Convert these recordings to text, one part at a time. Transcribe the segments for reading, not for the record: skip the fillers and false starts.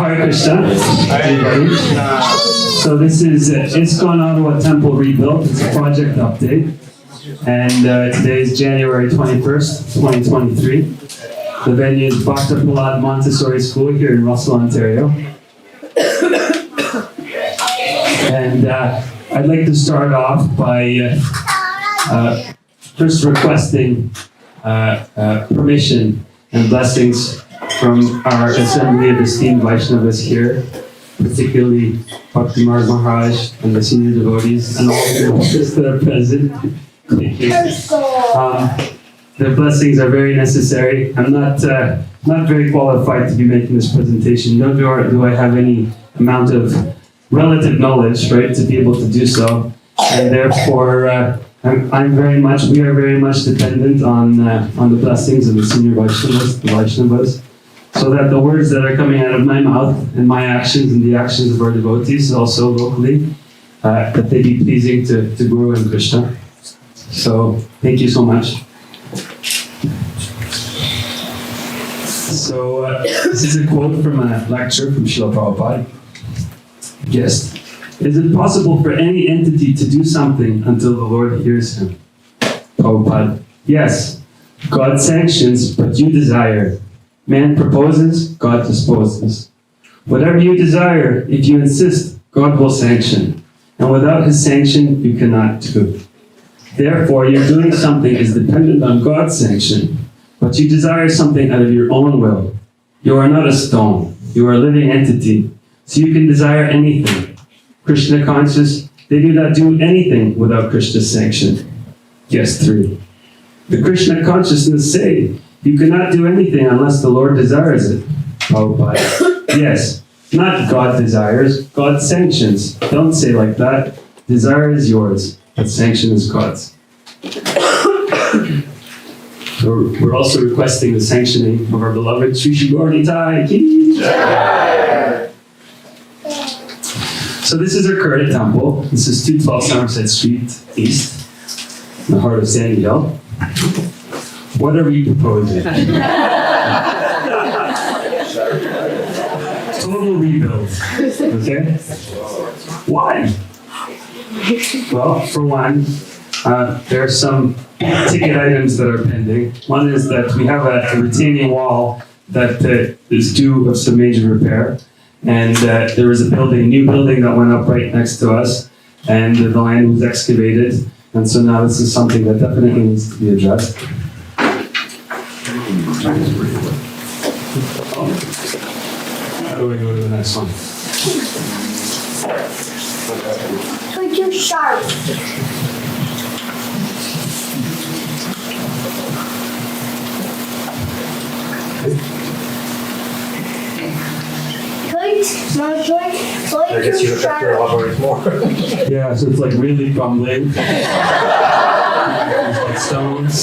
Hare Krishna, everybody. So this is ISKCON Ottawa Temple Rebuilt. It's a project update. And today is January 21st, 2023. The venue is Bhakta Prahlad Montessori School here in Russell, Ontario. And I'd like to start off by first requesting permission and blessings from our assembly of esteemed Vaishnavas here, particularly Bhakti Marg Maharaj and the senior devotees and all the devotees that are present. Thank you. The blessings are very necessary. I'm not very qualified to be making this presentation, nor do I have any amount of relative knowledge, right, to be able to do so. And therefore, we are very much dependent on the blessings of the senior Vaishnavas, so that the words that are coming out of my mouth and my actions and the actions of our devotees also locally, that they be pleasing to Guru and Krishna. So, thank you so much. So, this is a quote from a lecture from Srila Prabhupada. Yes. Is it possible for any entity to do something until the Lord hears him? Prabhupada. Yes. God sanctions, but you desire. Man proposes, God disposes. Whatever you desire, if you insist, God will sanction. And without his sanction, you cannot do. Therefore, your doing something is dependent on God's sanction, but you desire something out of your own will. You are not a stone. You are a living entity, so you can desire anything. Krishna conscious, they do not do anything without Krishna's sanction. Yes, 3. The Krishna consciousness say, you cannot do anything unless the Lord desires it. Prabhupada. Yes, not God desires, God sanctions. Don't say like that. Desire is yours, but sanction is God's. We're also requesting the sanctioning of our beloved Sri Sri Gaur Nitai Ki Jai. So this is our current temple. This is 212 Somerset Street East, in the heart of Sandy Hill. What are we proposing? Total rebuild. Okay? Why? Well, for one, there are some ticket items that are pending. One is that we have a retaining wall that is due of some major repair. And there was a new building that went up right next to us, and the land was excavated. And so now this is something that definitely needs to be addressed. How do we go to the next one? You're too sharp. I guess you have to elaborate more. Yeah, so it's like really crumbling. It's like stones.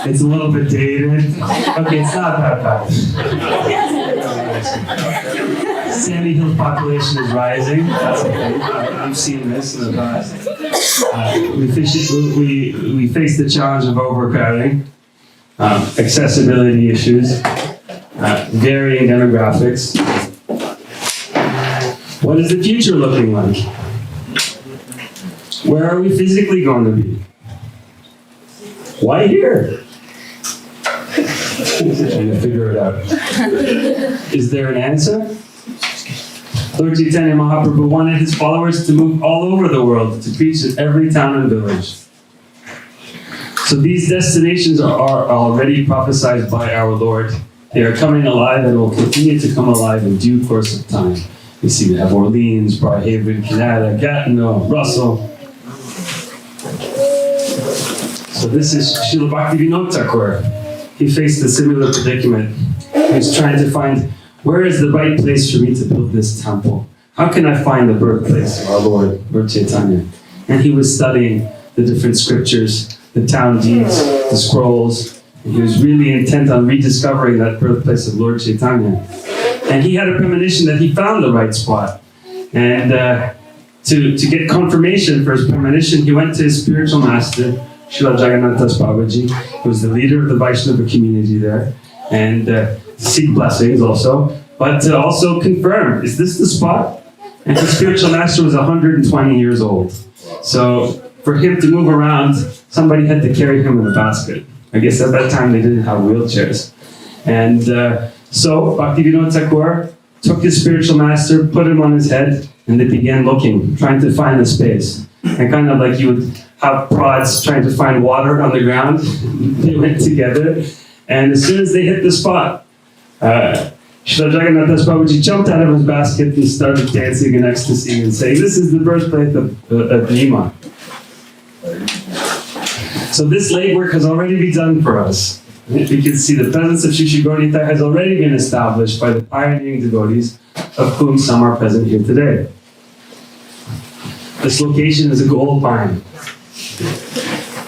It's a little bit dated. Okay, it's not that bad. Sandy Hill's population is rising. That's okay. We've seen this in the past. We face the challenge of overcrowding, accessibility issues, varying demographics. What is the future looking like? Where are we physically going to be? Why here? Trying to figure it out. Is there an answer? Lord Chaitanya Mahaprabhu wanted his followers to move all over the world to preach in every town and village. So these destinations are already prophesied by our Lord. They are coming alive and will continue to come alive in due course of time. You see, we have Orleans, Barhaven, Canada, Gatineau, Russell. So this is Srila Bhaktivinoda Thakur. He faced a similar predicament. He was trying to find, where is the right place for me to build this temple? How can I find the birthplace of our Lord, Lord Chaitanya? And he was studying the different scriptures, the town deeds, the scrolls. And he was really intent on rediscovering that birthplace of Lord Chaitanya. And he had a premonition that he found the right spot. And to get confirmation for his premonition, he went to his spiritual master, Srila Jagannath Das Babaji, who was the leader of the Vaishnava community there. and seek blessings also, but to also confirm, is this the spot? And his spiritual master was 120 years old. So for him to move around, somebody had to carry him in a basket. I guess at that time they didn't have wheelchairs. And so Bhaktivinoda Thakur took his spiritual master, put him on his head, and they began looking, trying to find a space. And kind of like you would have prods trying to find water on the ground. They went together, and as soon as they hit the spot, Srila Jagannath Das Babaji jumped out of his basket and started dancing in ecstasy and saying, "This is the birthplace of Nima." So this legwork has already been done for us. We can see the presence of Shri Gaura has already been established by the pioneering devotees, of whom some are present here today. This location is a gold mine.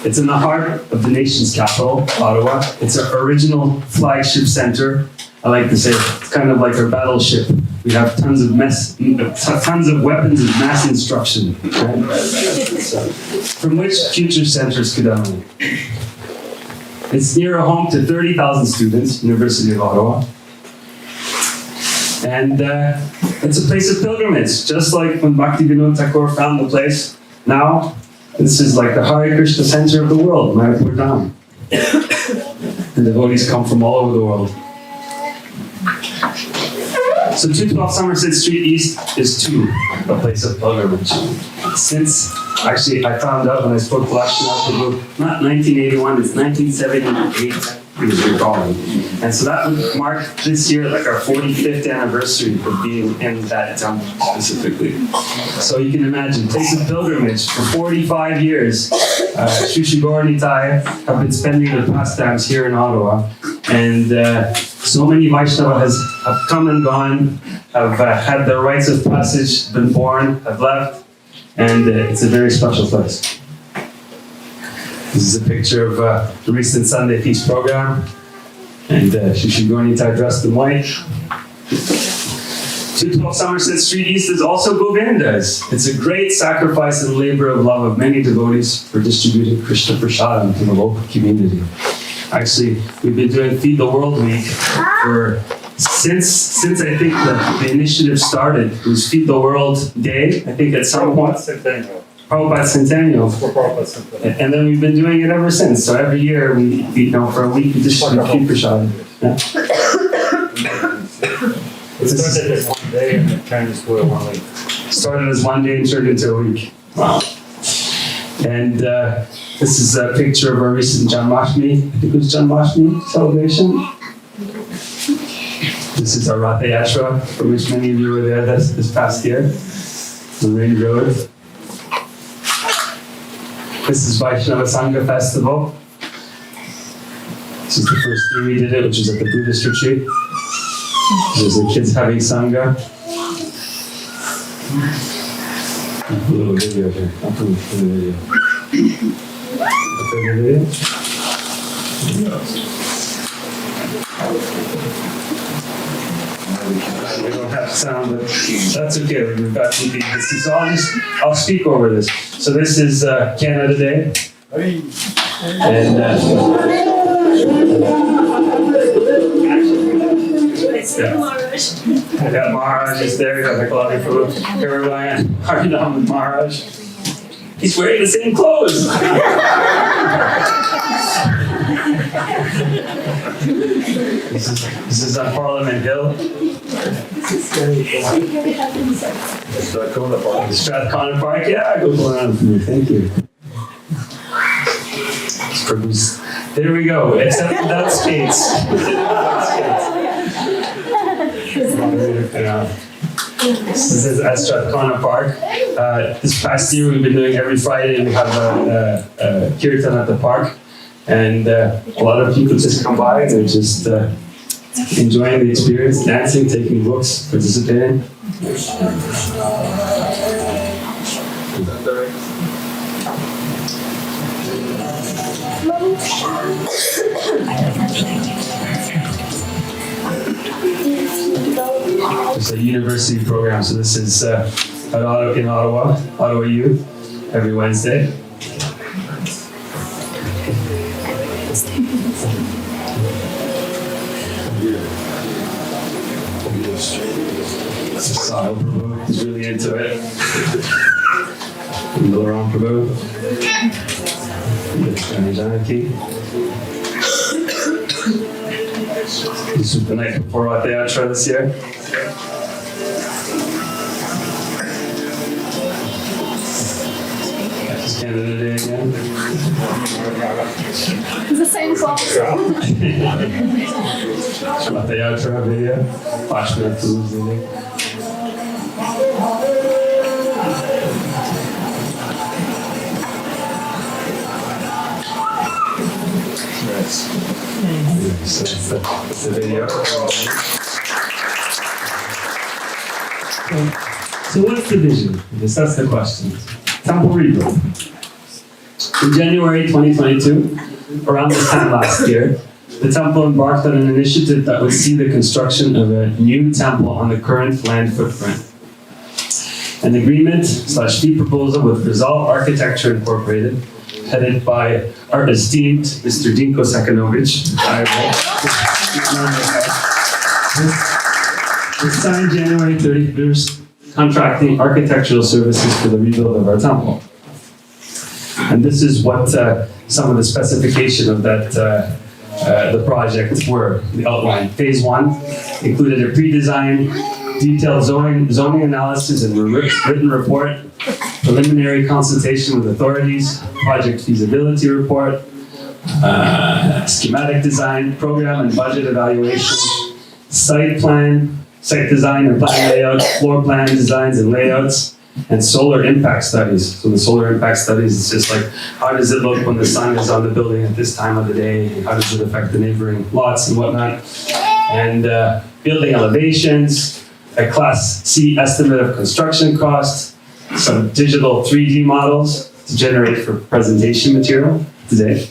It's in the heart of the nation's capital, Ottawa. It's our original flagship center. I like to say it's kind of like our battleship. We have tons of weapons of mass instruction, right? From which future centers could emanate. It's near a home to 30,000 students, University of Ottawa. And it's a place of pilgrimage, just like when Bhaktivinoda Thakur found the place. Now, this is like the Hare Krishna center of the world, Mayapur Dham. The devotees come from all over the world. So 212 Somerset Street East is too a place of pilgrimage. Since, actually, I found out when I spoke to Lakshmanath, not 1981, it's 1978, he was recalling. And so that would mark this year like our 45th anniversary of being in that temple specifically. So you can imagine, place of pilgrimage for 45 years. Shri Gaura Nitai have been spending their pastimes here in Ottawa. And so many Vaishnavas have come and gone, have had their rites of passage, been born, have left, and it's a very special place. This is a picture of the recent Sunday Peace program, and Shri Gaura Nitai dressed in white. 212 Somerset Street East is also Govinda's. It's a great sacrifice and labor of love of many devotees for distributing Krishna Prasadam to the local community. Actually, we've been doing Feed the World Week since I think the initiative started. It was Feed the World Day, I think at some point. Prabhupada Centennial. And then we've been doing it ever since. So every year, for a week, we distribute Feed Prasad. Yeah. It started as one day and it turned into a 1 week. Started as one day and turned into a week. Wow. And this is a picture of our recent Janmashtami, I think it was Janmashtami celebration. This is our Ratha Yatra, for which many of you were there this past year, on Ring Road. This is Vaishnava Sangha Festival. This is the first year we did it, which was at the Buddhist retreat. There's the kids having Sangha. A little video here. I'll put the video. We don't have sound, but that's okay. We've got TV. This is I'll speak over this. So this is Canada Day. And I got Maharaj is there. We got Nikolai Prabhu. Here we are. Harinam with Maharaj. He's wearing the same clothes. This is on Parliament Hill. Strathcona Park. Yeah, go around for me. Thank you. There we go. Except without skates. This is at Strathcona Park. This past year we've been doing every Friday. We have a kirtan at the park, and a lot of people just come by and they're just enjoying the experience, dancing, taking books, participating. It's a university program, so this is in Ottawa, Ottawa Youth, every Wednesday. Sahil Prabhu is really into it. Laurent Prabhu. Janaki. This was the night before our theatre this year. That's Canada Day again. It's the same song. Our theatre video. Watch me to lose the So that's the video. So what's the vision? That's the question. Temple rebuild. In January 2022, around this time last year, the temple embarked on an initiative that would see the construction of a new temple on the current land footprint. An agreement/fee proposal with Rizal Architecture Incorporated, headed by our esteemed Mr. Dinko Sekanovich, was signed January 31st, contracting architectural services for the rebuild of our temple. And this is what some of the specification of that the project were, the outline. Phase 1 included a pre-design, detailed zoning analysis and written report, preliminary consultation with authorities, project feasibility report, schematic design, program and budget evaluation, site plan, site design and plan layout, floor plan designs and layouts, and solar impact studies. So the solar impact studies is just like, how does it look when the sun is on the building at this time of the day? How does it affect the neighboring lots and whatnot? And building elevations, a Class C estimate of construction cost, some digital 3D models to generate for presentation material today,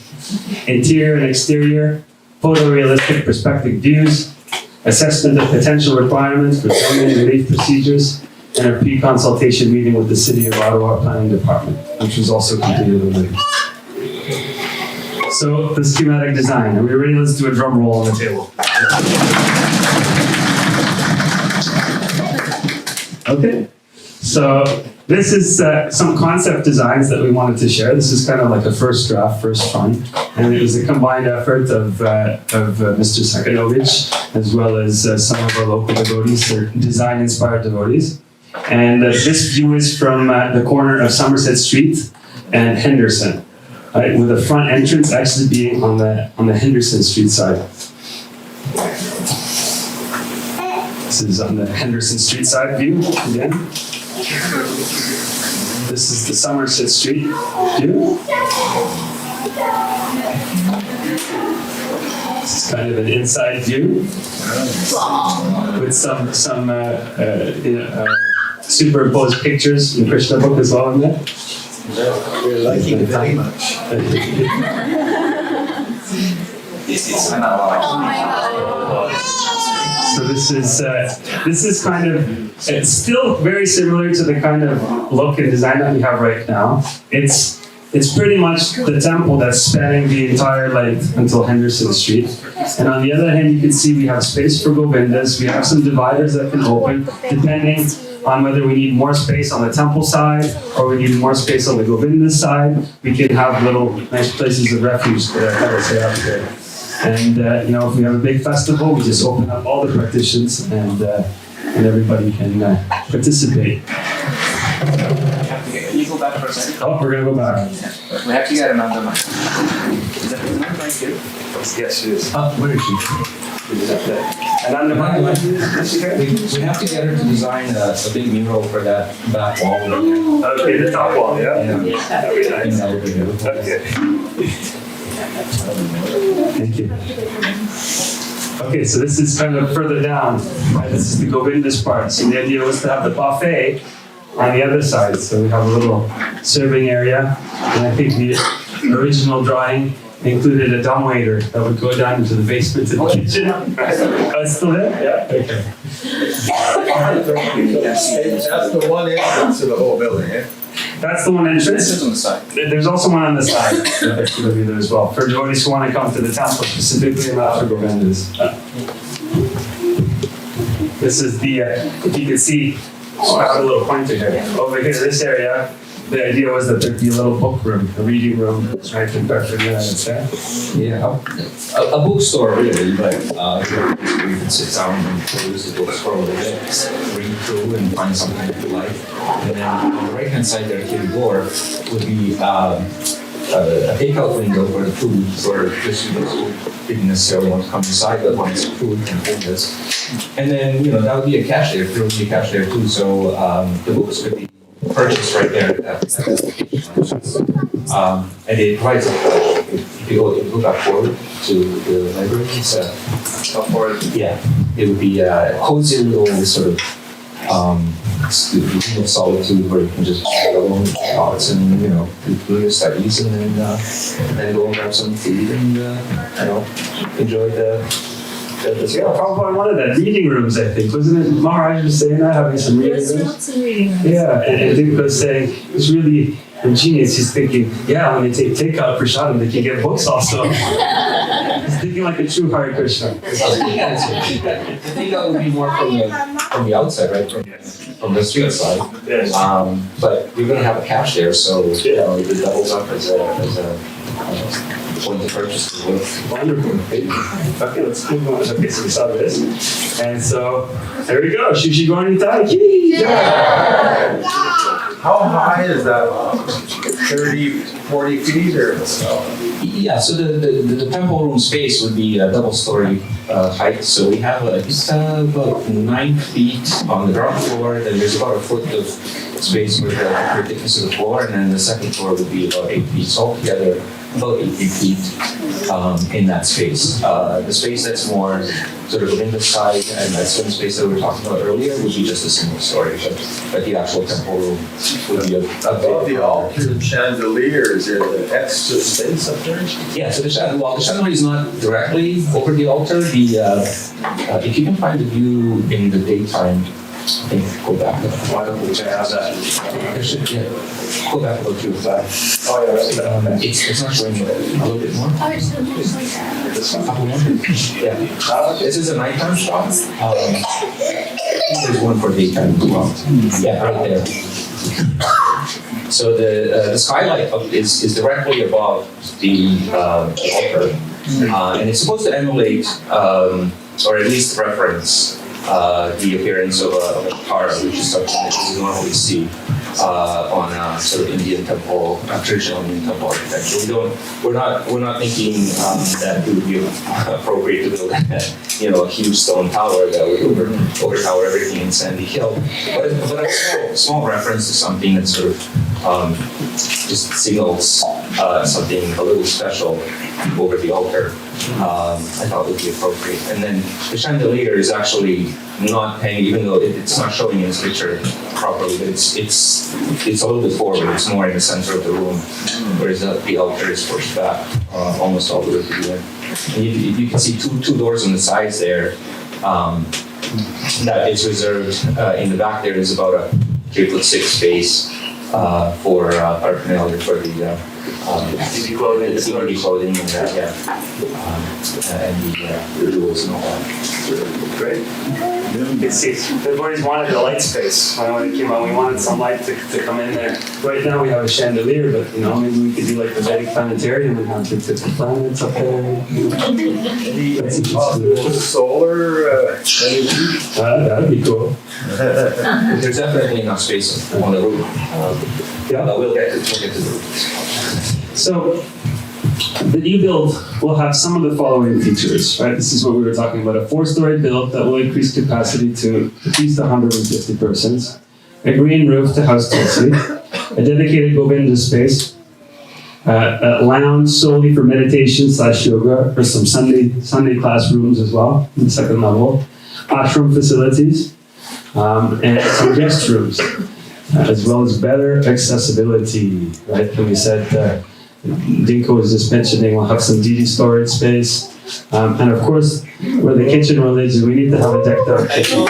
interior and exterior, photorealistic perspective views, assessment of potential requirements for zoning relief procedures, and a pre-consultation meeting with the City of Ottawa Planning Department, which was also completed already. So the schematic design, are we ready? Let's do a drum roll on the table. Okay, so this is some concept designs that we wanted to share. This is kind of like a first draft, first fun, and it was a combined effort of Mr. Sekanovich, as well as some of our local devotees, or design-inspired devotees. And this view is from the corner of Somerset Street and Henderson, right, with the front entrance actually being on the Henderson Street side. This is on the Henderson Street side view again. This is the Somerset Street view. This is kind of an inside view with some superimposed pictures in Krishna book as well in there. We're liking it very much. Oh my god. So this is kind of, it's still very similar to the kind of look and design that we have right now. It's pretty much the temple that's spanning the entire length until Henderson Street. And on the other hand, you can see we have space for Govindas. We have some dividers that can open, depending on whether we need more space on the temple side or we need more space on the Govinda side. We can have little nice places of refuge that are set up there. And if we have a big festival, we just open up all the partitions and everybody can participate. Can you go back for a second? Oh, we're gonna go back. We have to get another mic. Is that the mic right here? Yes, it is. Where is she? And on the mic. We have to get her to design a big mural for that back wall. Okay, the top wall, yeah? That'd be nice. Okay. Thank you. Okay, so this is kind of further down. Right? This is the Govindas part. So the idea was to have the buffet on the other side. So we have a little serving area. And I think the original drawing included a dumbwaiter that would go down into the basement of the kitchen. Oh, it's still there? Yeah. Okay. That's the one entrance to the whole building, eh? That's the one entrance. This is on the side. There's also one on the side that's going to be there as well for devotees who want to come to the temple specifically and not for Govindas. This is the, if you can see, I have a little pointer here. Over here, this area, the idea was that there'd be a little book room, a reading room, right, in Bedford, United States. Yeah, a bookstore really, but you can sit down and peruse the bookstore a little bit, read through and find something that you like. And then on the right-hand side there, to the door, would be a takeout window for the food, for just who didn't necessarily want to come inside, but wanted some food and hold this. And then, that would be a cash there, there would be a cash there too, so the books could be purchased right there at the and it provides if you go back forward to the library, it's it would be a cozy little sort of room of solitude where you can just go alone with your thoughts and do your studies and then go and grab some food and enjoy the Yeah, probably one of the reading rooms, I think, wasn't it? Maharaj was saying that, having some reading There's rooms. lots of reading rooms. Yeah, and Dick was saying, it's really ingenious. He's thinking, yeah, when they take takeout for Shadam, they can get books also. He's thinking like a true Hare Krishna. I think that would be more from the outside, right? From the street side. Yes. But you're going to have a cash there, so it doubles up as a point of purchase. Wonderful. Okay, let's move on. Okay, so we saw this. And so, there we go. Shushi Gorni Tai. Yeah! How high is that? 30, 40 feet or so? Yeah, so the temple room space would be a double-story height. So we have about 9 feet on the ground floor. Then there's about a foot of space with the thickness of the floor, and then the second floor would be about 8 feet. So altogether, about 18 feet in that space. The space that's more sort of within the side and that swim space that we were talking about earlier would be just a single story, but the actual temple room would be a Above the altar chandelier, is there an extra space up there? Yeah, so the chandelier is not directly over the altar. If you can find the view in the daytime, I think go back. Why don't we have that? Go back about 2 o'clock. Oh, yeah, right. It's not showing a little bit more. Oh, it's looks like that. This one? Yeah. This is a nighttime shot. There's one for daytime as well. Yeah, right there. So the skylight is directly above the altar, and it's supposed to emulate, or at least reference, the appearance of a car, which is something that you normally see on sort of Indian temple, traditional Indian temple architecture. We're not thinking that it would be appropriate to build a huge stone tower that would overtower everything in Sandy Hill, but a small reference to something that sort of just signals something a little special over the altar. I thought would be appropriate. And then the chandelier is actually not hanging, even though it's not showing in this picture properly, but it's a little bit forward. It's more in the center of the room, whereas the altar is pushed back almost all the way to the end. And you can see two doors on the sides there. That is reserved in the back. There is about a 3'6" space for paraphernalia for the DB clothing. the DB clothing and the jewels and all that. Great. Everybody's wanted a light space when it came out. We wanted some light to come in there. Right now we have a chandelier, but maybe we could do like the Vedic planetarium and have the planets up there. That's interesting. Solar energy? That'd be cool. There's definitely enough space on the roof. Yeah. We'll get to the roof. So the new build will have some of the following features, right? This is what we were talking about. A 4-story build that will increase capacity to at least 150 persons. A green roof to house Tulsi. A dedicated Govinda space. A lounge solely for meditation / yoga, or some Sunday classrooms as well, in the second level. Ashram facilities, and some guest rooms, as well as better accessibility, right? And we said, Dinko was just mentioning we'll have some DD storage space. And of course, where the kitchen lives, we need to have a decked out kitchen.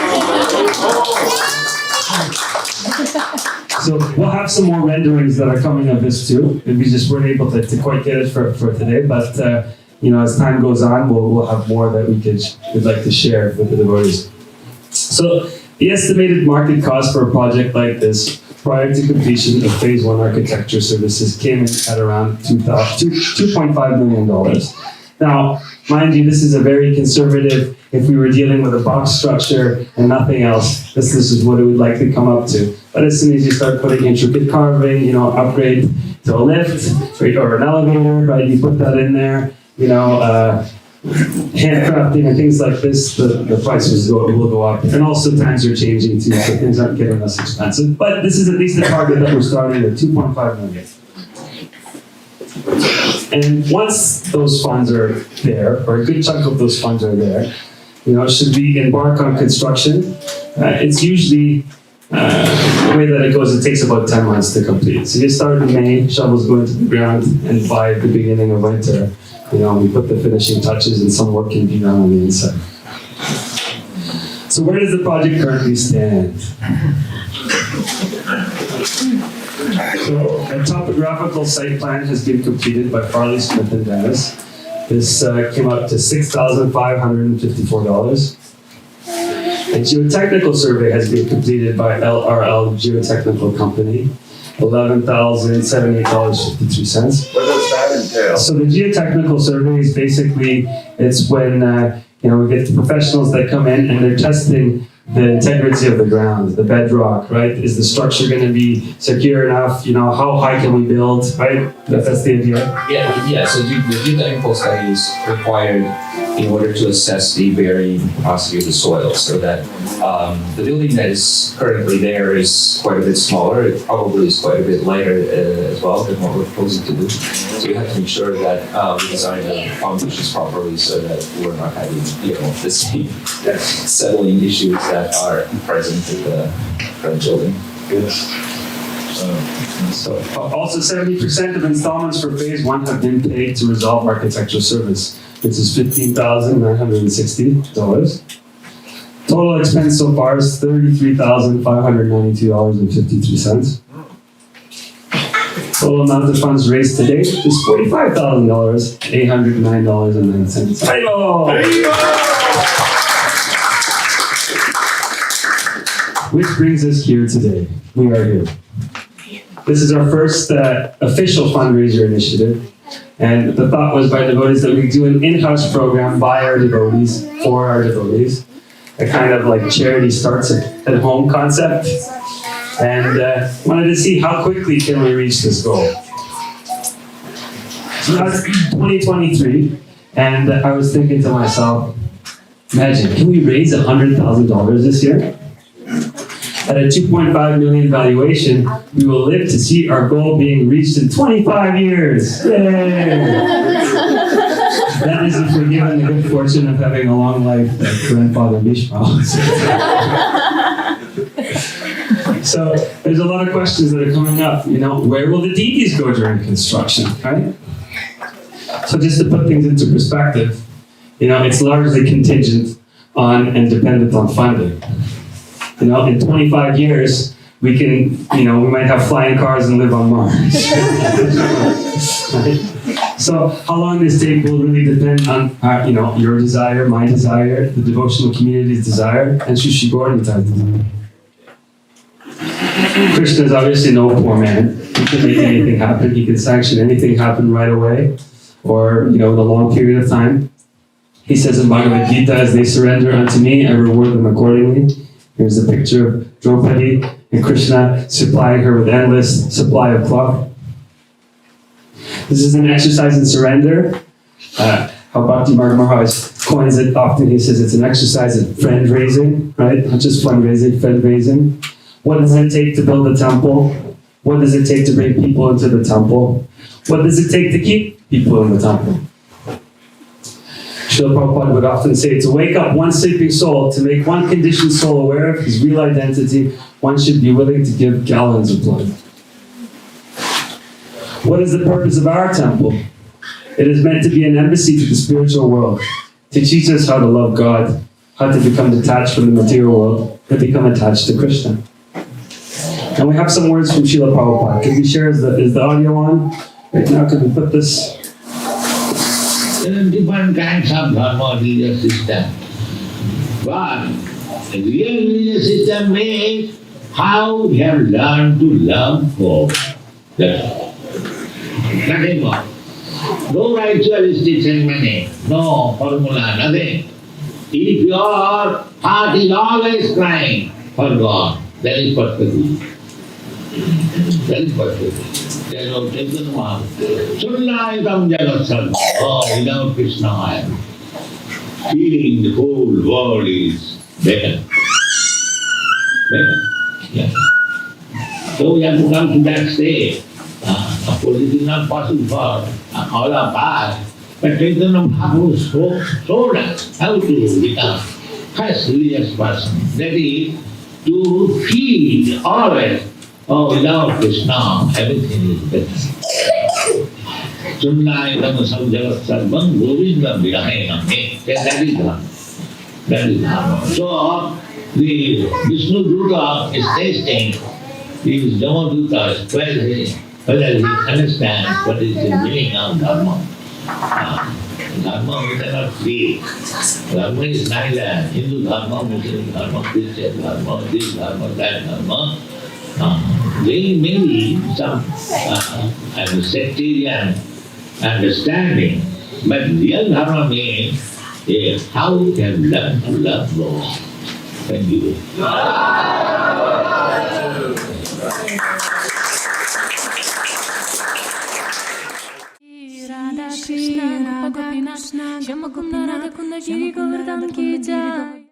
So we'll have some more renderings that are coming of this too. We just weren't able to quite get it for today, but as time goes on, we'll have more that we'd like to share with the devotees. So the estimated market cost for a project like this prior to completion of phase 1 architecture services came in at around $2.5 million. Now, mind you, this is a very conservative, if we were dealing with a box structure and nothing else, this is what it would likely come up to. But as soon as you start putting intricate carving, upgrade to a lift or an elevator, right, you put that in there, handcrafting and things like this, the prices will go up. And also times are changing too, so things aren't getting less expensive. But this is at least the target that we're starting with, 2.5 million. And once those funds are there, or a good chunk of those funds are there, should we embark on construction, it's usually, the way that it goes, it takes about 10 months to complete. So you start in May, shovels go into the ground, and by the beginning of winter, we put the finishing touches and some work can be done on the inside. So where does the project currently stand? So a topographical site plan has been completed by Farley, Smith and Dennis. This came up to $6,554. A geotechnical survey has been completed by LRL Geotechnical Company, $11,078.53. What does that entail? So the geotechnical survey is basically, it's when we get the professionals that come in and they're testing the integrity of the ground, the bedrock, right? Is the structure going to be secure enough? How high can we build, right? That's the idea. Yeah. So the geotechnical study is required in order to assess the bearing capacity of the soil, so that the building that is currently there is quite a bit smaller. It probably is quite a bit lighter as well than what we're proposing to do. So we have to make sure that we design the foundations properly, so that we're not having the same settling issues that are present in the current building. So also 70% of installments for phase 1 have been paid to resolve architectural service, which is $15,960. Total expense so far is $33,592.53. Total amount of funds raised to date is $45,809.09. Which brings us here today. We are here. This is our first official fundraiser initiative. And the thought was by devotees that we do an in-house program by our devotees, for our devotees. A kind of like charity starts at home concept. And wanted to see how quickly can we reach this goal. So that's 2023. And I was thinking to myself, imagine, can we raise $100,000 this year? At a 2.5 million valuation, we will live to see our goal being reached in 25 years. Yay! That is if we're given the good fortune of having a long life like Grandfather Mishma. So there's a lot of questions that are coming up. Where will the deities go during construction, right? So just to put things into perspective, it's largely contingent on and dependent on funding. In 25 years, we can, we might have flying cars and live on Mars. Right? So how long this take will really depend on, your desire, my desire, the devotional community's desire, and Sri Gaurani's desire. Krishna is obviously no poor man. He can make anything happen. He can sanction anything happen right away, or, in a long period of time. He says in Bhagavad Gita, as they surrender unto me, I reward them accordingly. Here's a picture of Draupadi and Krishna supplying her with endless supply of cloth. This is an exercise in surrender. How Bhakti Marg Maharaj coins it often. He says it's an exercise in friend raising, right? Not just fundraising, friend raising. What does it take to build a temple? What does it take to bring people into the temple? What does it take to keep people in the temple? Srila Prabhupada would often say, to wake up one sleeping soul, to make one conditioned soul aware of his real identity, one should be willing to give gallons of blood. What is the purpose of our temple? It is meant to be an embassy to the spiritual world, to teach us how to love God, how to become detached from the material world, and become attached to Krishna. And we have some words from Srila Prabhupada. Can we share, is the audio on? Right now, can we put this? There are different kinds of dharma religious system. But Real religious system means how we have learned to love God. That's all. Nothing more. No ritualistic ceremony, no formula, nothing. If your heart is always crying for God, that is perfect. That is perfect. There is no tension one. Sunnaitam jagat sarva. Oh, without Krishna I am feeling the whole world is better. Better. Yeah. So we have to come to that state. Of course, it is not possible for all of us, but Chaitanya Mahaprabhu showed us how to become first religious person. That is, to feel always, oh, without Krishna, everything is better. Sunnaitam samjagat sarvam govindam virahenam. That is Dharma. That is Dharma. So, the Vishnu Duta is tasting these Dhamma Dutas, whether he understands what is the meaning of Dharma. Dharma we cannot feel. Dharma is neither Hindu Dharma, Muslim Dharma, Christian Dharma, this Dharma, that Dharma. They may be some sectarian understanding, but real Dharma means how we can learn to love God. Thank you. Radha Krishna, Radha Krishna, Shama Kunda Radha Kunda Giri Govardhan Ki Jai.